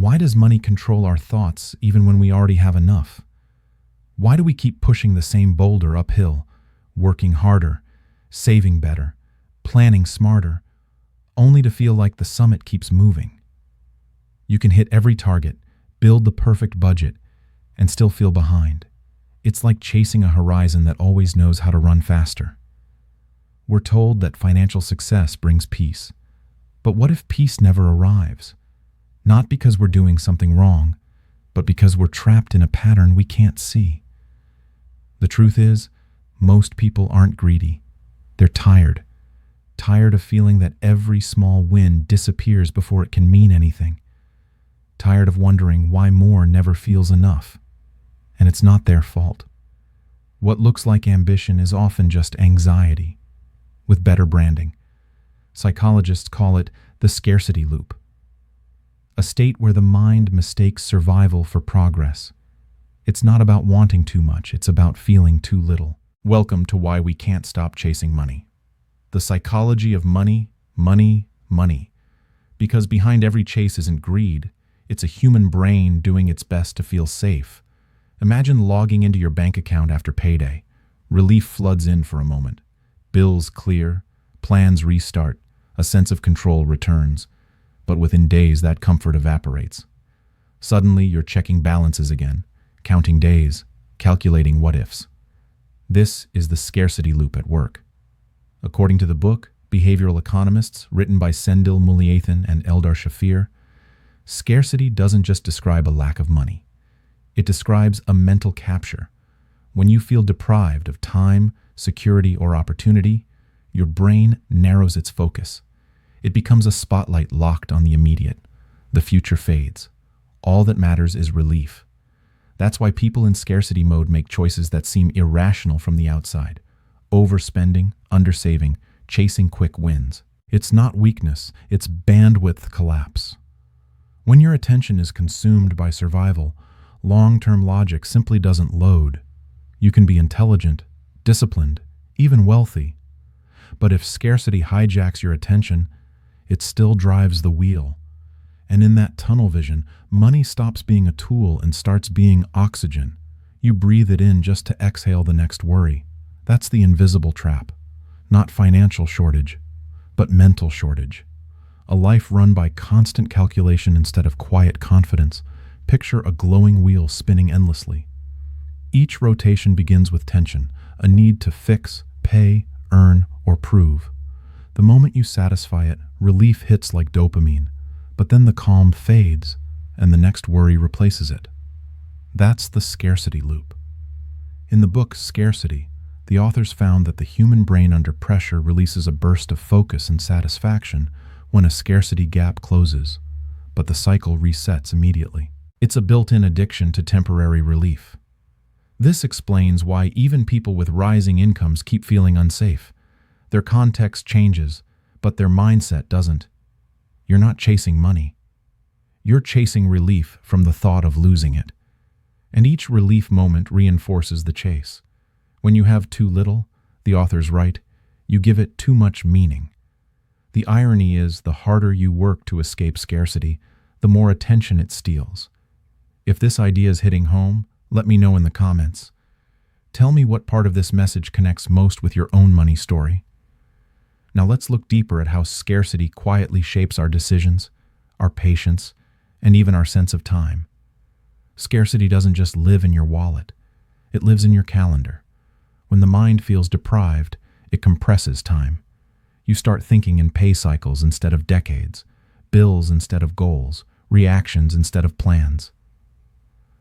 Why does money control our thoughts even when we already have enough? Why do we keep pushing the same boulder uphill, working harder, saving better, planning smarter, only to feel like the summit keeps moving? You can hit every target, build the perfect budget, and still feel behind. It's like chasing a horizon that always knows how to run faster. We're told that financial success brings peace. But what if peace never arrives? Not because we're doing something wrong, but because we're trapped in a pattern we can't see. The truth is, most people aren't greedy. They're tired. Tired of feeling that every small win disappears before it can mean anything. Tired of wondering why more never feels enough. And it's not their fault. What looks like ambition is often just anxiety, with better branding. Psychologists call it the scarcity loop. A state where the mind mistakes survival for progress. It's not about wanting too much, it's about feeling too little. Welcome to Why We Can't Stop Chasing Money. The psychology of money, money, money. Because behind every chase isn't greed, it's a human brain doing its best to feel safe. Imagine logging into your bank account after payday. Relief floods in for a moment. Bills clear, plans restart, a sense of control returns. But within days, that comfort evaporates. Suddenly, you're checking balances again, counting days, calculating what-ifs. This is the scarcity loop at work. According to the book, Behavioral Economists, written by Sendil Muliathan and Eldar Shafir, scarcity doesn't just describe a lack of money. It describes a mental capture. When you feel deprived of time, security, or opportunity, your brain narrows its focus. It becomes a spotlight locked on the immediate. The future fades. All that matters is relief. That's why people in scarcity mode make choices that seem irrational from the outside. Overspending, undersaving, chasing quick wins. It's not weakness, it's bandwidth collapse. When your attention is consumed by survival, long-term logic simply doesn't load. You can be intelligent, disciplined, even wealthy. But if scarcity hijacks your attention, it still drives the wheel. And in that tunnel vision, money stops being a tool and starts being oxygen. You breathe it in just to exhale the next worry. That's the invisible trap. Not financial shortage, but mental shortage. A life run by constant calculation instead of quiet confidence. Picture a glowing wheel spinning endlessly. Each rotation begins with tension, a need to fix, pay, earn, or prove. The moment you satisfy it, relief hits like dopamine, but then the calm fades, and the next worry replaces it. That's the scarcity loop. In the book Scarcity, the authors found that the human brain under pressure releases a burst of focus and satisfaction when a scarcity gap closes, but the cycle resets immediately. It's a built-in addiction to temporary relief. This explains why even people with rising incomes keep feeling unsafe. Their context changes, but their mindset doesn't. You're not chasing money. You're chasing relief from the thought of losing it. And each relief moment reinforces the chase. When you have too little, the authors write, you give it too much meaning. The irony is, the harder you work to escape scarcity, the more attention it steals. If this idea is hitting home, let me know in the comments. Tell me what part of this message connects most with your own money story. Now let's look deeper at how scarcity quietly shapes our decisions, our patience, and even our sense of time. Scarcity doesn't just live in your wallet. It lives in your calendar. When the mind feels deprived, it compresses time. You start thinking in pay cycles instead of decades, bills instead of goals, reactions instead of plans.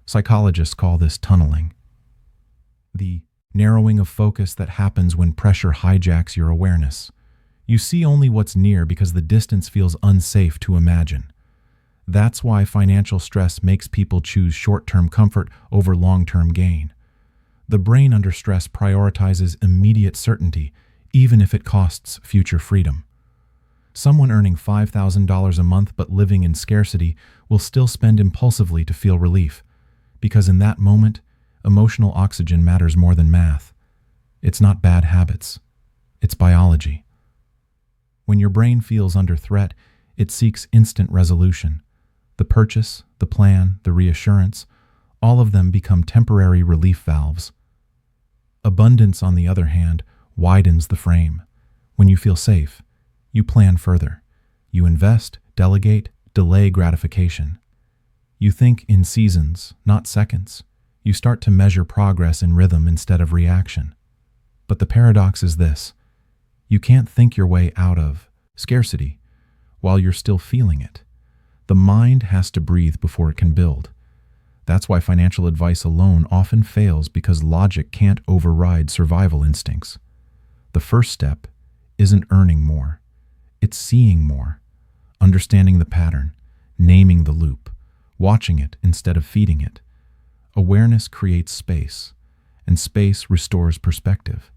Psychologists call this tunneling. The narrowing of focus that happens when pressure hijacks your awareness. You see only what's near because the distance feels unsafe to imagine. That's why financial stress makes people choose short-term comfort over long-term gain. The brain under stress prioritizes immediate certainty, even if it costs future freedom. Someone earning $5,000 a month but living in scarcity will still spend impulsively to feel relief, because in that moment, emotional oxygen matters more than math. It's not bad habits. It's biology. When your brain feels under threat, it seeks instant resolution. The purchase, the plan, the reassurance, all of them become temporary relief valves. Abundance, on the other hand, widens the frame. When you feel safe, you plan further. You invest, delegate, delay gratification. You think in seasons, not seconds. You start to measure progress in rhythm instead of reaction. But the paradox is this: you can't think your way out of scarcity while you're still feeling it. The mind has to breathe before it can build. That's why financial advice alone often fails, because logic can't override survival instincts. The first step isn't earning more. It's seeing more, understanding the pattern, naming the loop, watching it instead of feeding it. Awareness creates space, and space restores perspective.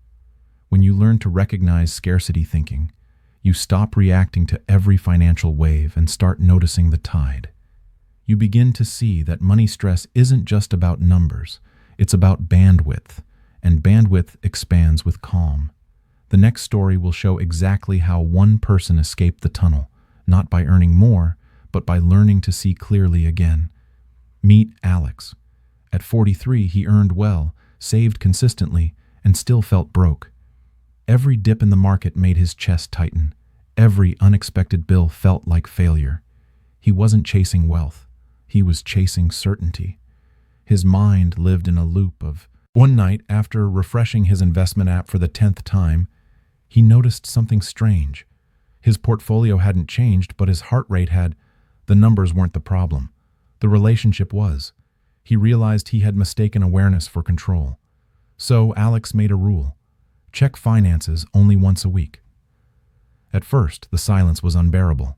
When you learn to recognize scarcity thinking, you stop reacting to every financial wave and start noticing the tide. You begin to see that money stress isn't just about numbers, it's about bandwidth, and bandwidth expands with calm. The next story will show exactly how one person escaped the tunnel, not by earning more, but by learning to see clearly again. Meet Alex. At 43, he earned well, saved consistently, and still felt broke. Every dip in the market made his chest tighten. Every unexpected bill felt like failure. He wasn't chasing wealth. He was chasing certainty. His mind lived in a loop of... One night, after refreshing his investment app for the 10th time, he noticed something strange. His portfolio hadn't changed, but his heart rate had. The numbers weren't the problem. The relationship was. He realized he had mistaken awareness for control. So Alex made a rule: check finances only once a week. At first, the silence was unbearable.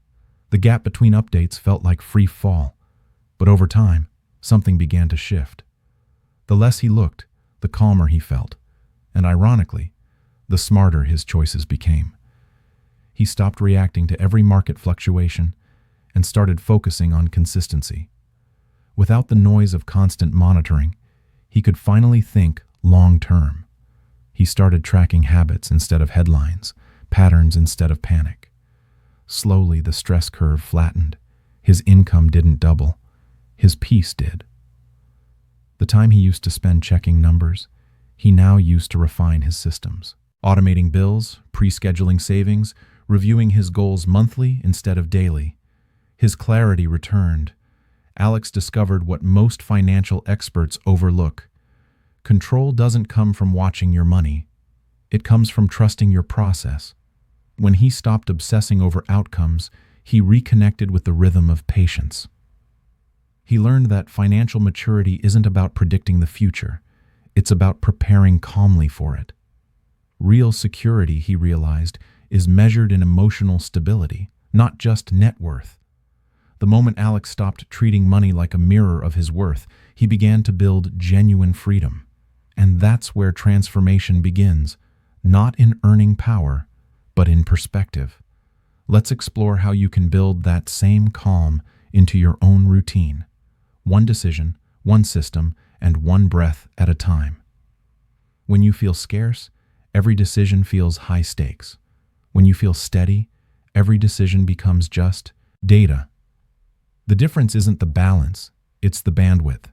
The gap between updates felt like free fall. But over time, something began to shift. The less he looked, the calmer he felt. And ironically, the smarter his choices became. He stopped reacting to every market fluctuation and started focusing on consistency. Without the noise of constant monitoring, he could finally think long-term. He started tracking habits instead of headlines, patterns instead of panic. Slowly, the stress curve flattened. His income didn't double. His peace did. The time he used to spend checking numbers, he now used to refine his systems. Automating bills, pre-scheduling savings, reviewing his goals monthly instead of daily. His clarity returned. Alex discovered what most financial experts overlook. Control doesn't come from watching your money. It comes from trusting your process. When he stopped obsessing over outcomes, he reconnected with the rhythm of patience. He learned that financial maturity isn't about predicting the future. It's about preparing calmly for it. Real security, he realized, is measured in emotional stability, not just net worth. The moment Alex stopped treating money like a mirror of his worth, he began to build genuine freedom. And that's where transformation begins, not in earning power, but in perspective. Let's explore how you can build that same calm into your own routine. One decision, one system, and one breath at a time. When you feel scarce, every decision feels high stakes. When you feel steady, every decision becomes just data. The difference isn't the balance, it's the bandwidth.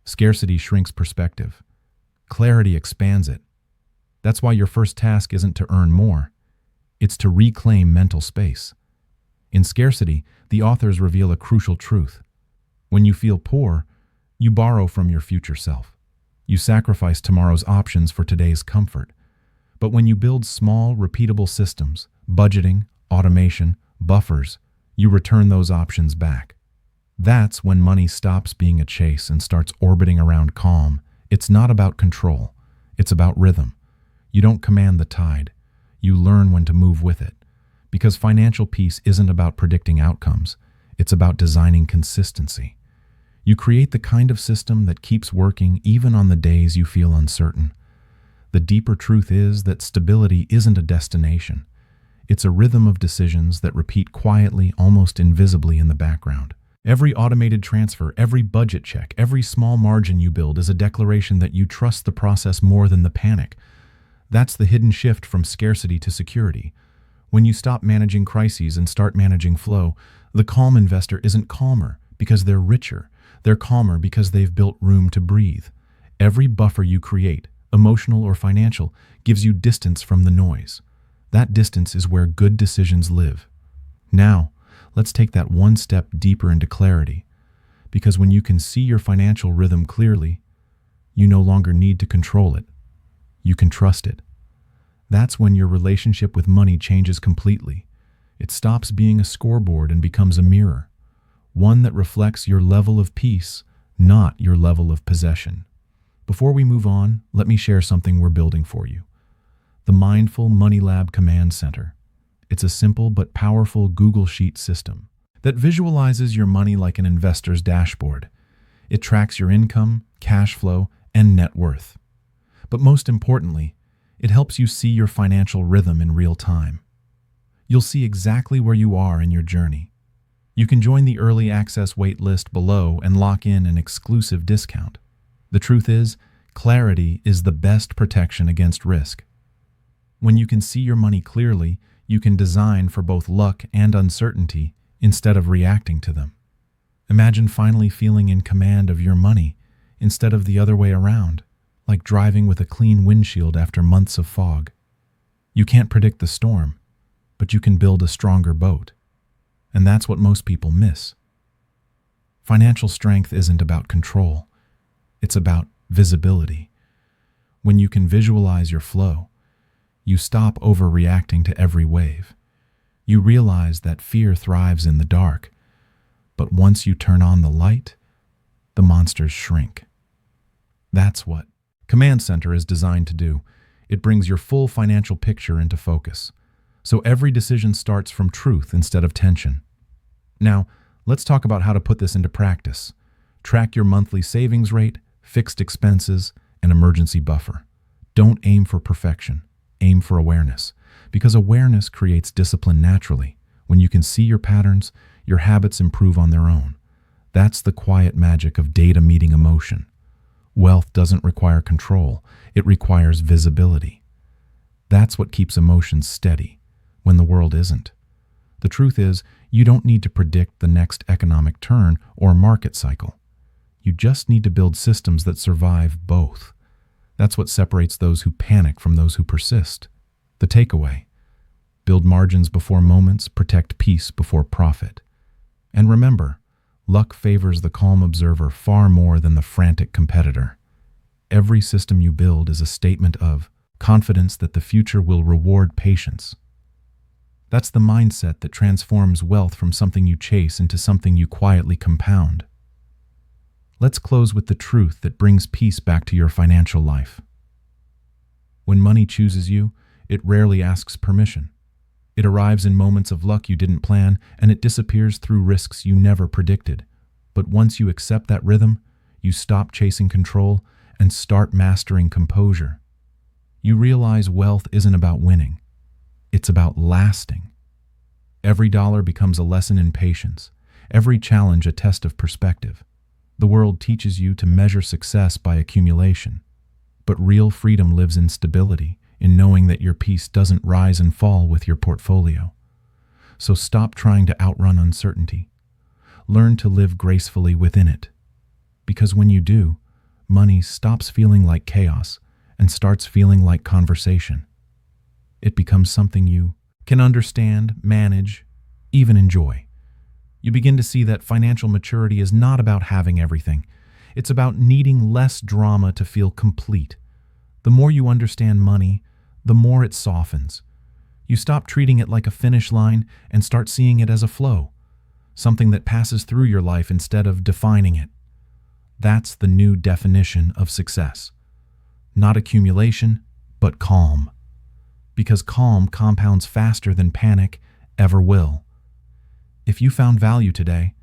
Scarcity shrinks perspective. Clarity expands it. That's why your first task isn't to earn more. It's to reclaim mental space. In Scarcity, the authors reveal a crucial truth. When you feel poor, you borrow from your future self. You sacrifice tomorrow's options for today's comfort. But when you build small, repeatable systems, budgeting, automation, buffers, you return those options back. That's when money stops being a chase and starts orbiting around calm. It's not about control. It's about rhythm. You don't command the tide. You learn when to move with it. Because financial peace isn't about predicting outcomes. It's about designing consistency. You create the kind of system that keeps working even on the days you feel uncertain. The deeper truth is that stability isn't a destination. It's a rhythm of decisions that repeat quietly, almost invisibly in the background. Every automated transfer, every budget check, every small margin you build is a declaration that you trust the process more than the panic. That's the hidden shift from scarcity to security. When you stop managing crises and start managing flow, the calm investor isn't calmer because they're richer. They're calmer because they've built room to breathe. Every buffer you create, emotional or financial, gives you distance from the noise. That distance is where good decisions live. Now, let's take that one step deeper into clarity, because when you can see your financial rhythm clearly, you no longer need to control it. You can trust it. That's when your relationship with money changes completely. It stops being a scoreboard and becomes a mirror, one that reflects your level of peace, not your level of possession. Before we move on, let me share something we're building for you. The Mindful Money Lab Command Center. It's a simple but powerful Google Sheet system that visualizes your money like an investor's dashboard. It tracks your income, cash flow, and net worth. But most importantly, it helps you see your financial rhythm in real time. You'll see exactly where you are in your journey. You can join the early access wait list below and lock in an exclusive discount. The truth is, clarity is the best protection against risk. When you can see your money clearly, you can design for both luck and uncertainty instead of reacting to them. Imagine finally feeling in command of your money instead of the other way around, like driving with a clean windshield after months of fog. You can't predict the storm, but you can build a stronger boat. And that's what most people miss. Financial strength isn't about control. It's about visibility. When you can visualize your flow, you stop overreacting to every wave. You realize that fear thrives in the dark, but once you turn on the light, the monsters shrink. That's what Command Center is designed to do. It brings your full financial picture into focus, so every decision starts from truth instead of tension. Now, let's talk about how to put this into practice. Track your monthly savings rate, fixed expenses, and emergency buffer. Don't aim for perfection. Aim for awareness, because awareness creates discipline naturally. When you can see your patterns, your habits improve on their own. That's the quiet magic of data meeting emotion. Wealth doesn't require control, it requires visibility. That's what keeps emotions steady when the world isn't. The truth is, you don't need to predict the next economic turn or market cycle. You just need to build systems that survive both. That's what separates those who panic from those who persist. The takeaway: build margins before moments, protect peace before profit. And remember, luck favors the calm observer far more than the frantic competitor. Every system you build is a statement of confidence that the future will reward patience. That's the mindset that transforms wealth from something you chase into something you quietly compound. Let's close with the truth that brings peace back to your financial life. When money chooses you, it rarely asks permission. It arrives in moments of luck you didn't plan, and it disappears through risks you never predicted. But once you accept that rhythm, you stop chasing control and start mastering composure. You realize wealth isn't about winning. It's about lasting. Every dollar becomes a lesson in patience, every challenge a test of perspective. The world teaches you to measure success by accumulation, but real freedom lives in stability, in knowing that your peace doesn't rise and fall with your portfolio. So stop trying to outrun uncertainty. Learn to live gracefully within it. Because when you do, money stops feeling like chaos and starts feeling like conversation. It becomes something you can understand, manage, even enjoy. You begin to see that financial maturity is not about having everything. It's about needing less drama to feel complete. The more you understand money, the more it softens. You stop treating it like a finish line and start seeing it as a flow, something that passes through your life instead of defining it. That's the new definition of success. Not accumulation, but calm. Because calm compounds faster than panic ever will. If you found value today,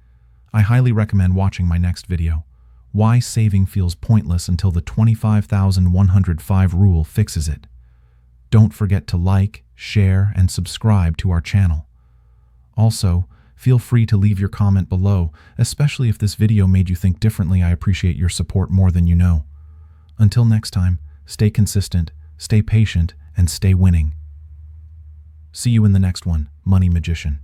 I highly recommend watching my next video, Why Saving Feels Pointless Until the 25,105 Rule Fixes It. Don't forget to like, share, and subscribe to our channel. Also, feel free to leave your comment below, especially if this video made you think differently. I appreciate your support more than you know. Until next time, stay consistent, stay patient, and stay winning. See you in the next one, Money Magician.